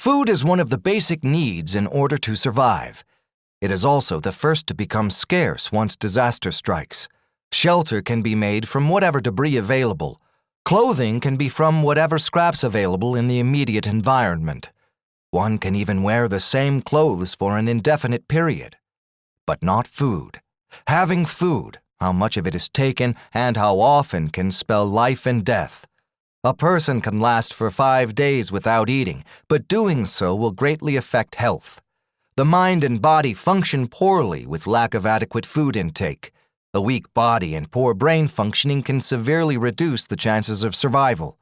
Food is one of the basic needs in order to survive. It is also the first to become scarce once disaster strikes. Shelter can be made from whatever debris available. Clothing can be from whatever scraps available in the immediate environment. One can even wear the same clothes for an indefinite period. But not food. Having food, how much of it is taken and how often, can spell life and death. A person can last for 5 days without eating, but doing so will greatly affect health. The mind and body function poorly with lack of adequate food intake. A weak body and poor brain functioning can severely reduce the chances of survival.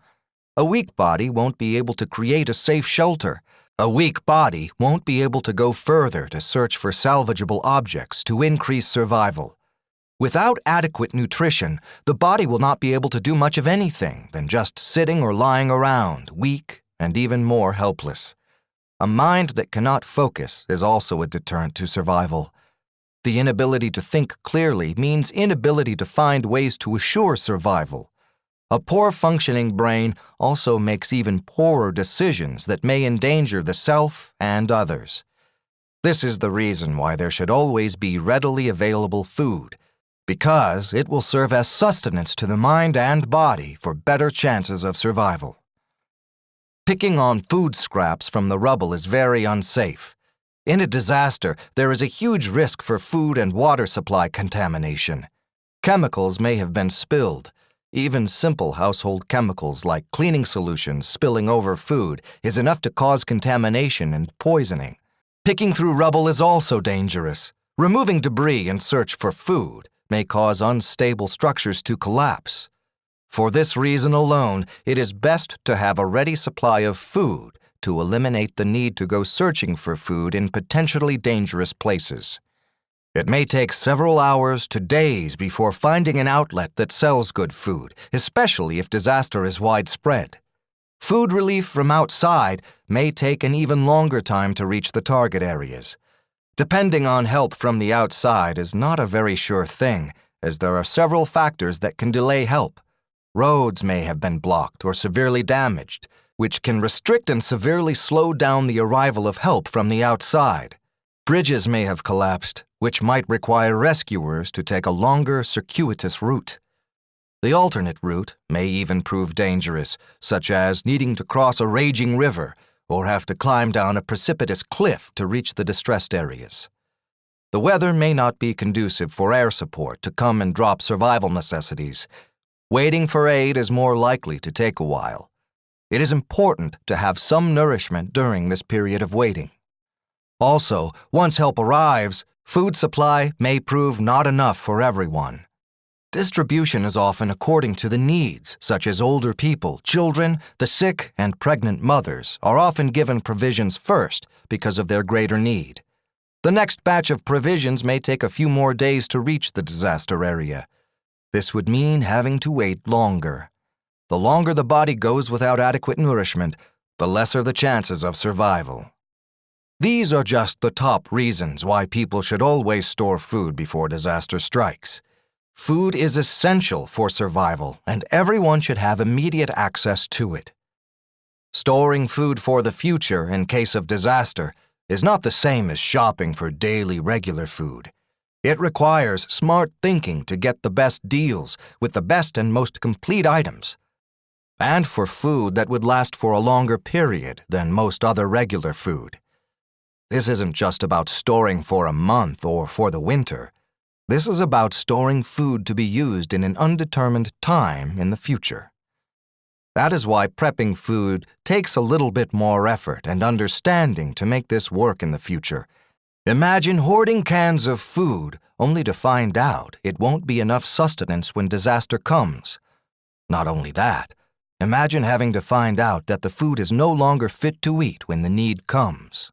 A weak body won't be able to create a safe shelter. A weak body won't be able to go further to search for salvageable objects to increase survival. Without adequate nutrition, the body will not be able to do much of anything than just sitting or lying around, weak and even more helpless. A mind that cannot focus is also a deterrent to survival. The inability to think clearly means inability to find ways to assure survival. A poor functioning brain also makes even poorer decisions that may endanger the self and others. This is the reason why there should always be readily available food, because it will serve as sustenance to the mind and body for better chances of survival. Picking on food scraps from the rubble is very unsafe. In a disaster, there is a huge risk for food and water supply contamination. Chemicals may have been spilled. Even simple household chemicals like cleaning solutions spilling over food is enough to cause contamination and poisoning. Picking through rubble is also dangerous. Removing debris in search for food may cause unstable structures to collapse. For this reason alone, it is best to have a ready supply of food to eliminate the need to go searching for food in potentially dangerous places. It may take several hours to days before finding an outlet that sells good food, especially if disaster is widespread. Food relief from outside may take an even longer time to reach the target areas. Depending on help from the outside is not a very sure thing, as there are several factors that can delay help. Roads may have been blocked or severely damaged, which can restrict and severely slow down the arrival of help from the outside. Bridges may have collapsed, which might require rescuers to take a longer, circuitous route. The alternate route may even prove dangerous, such as needing to cross a raging river or have to climb down a precipitous cliff to reach the distressed areas. The weather may not be conducive for air support to come and drop survival necessities. Waiting for aid is more likely to take a while. It is important to have some nourishment during this period of waiting. Also, once help arrives, food supply may prove not enough for everyone. Distribution is often according to the needs, such as older people, children, the sick, and pregnant mothers are often given provisions first because of their greater need. The next batch of provisions may take a few more days to reach the disaster area. This would mean having to wait longer. The longer the body goes without adequate nourishment, the lesser the chances of survival. These are just the top reasons why people should always store food before disaster strikes. Food is essential for survival, and everyone should have immediate access to it. Storing food for the future in case of disaster is not the same as shopping for daily regular food. It requires smart thinking to get the best deals with the best and most complete items, and for food that would last for a longer period than most other regular food. This isn't just about storing for a month or for the winter. This is about storing food to be used in an undetermined time in the future. That is why prepping food takes a little bit more effort and understanding to make this work in the future. Imagine hoarding cans of food only to find out it won't be enough sustenance when disaster comes. Not only that, imagine having to find out that the food is no longer fit to eat when the need comes.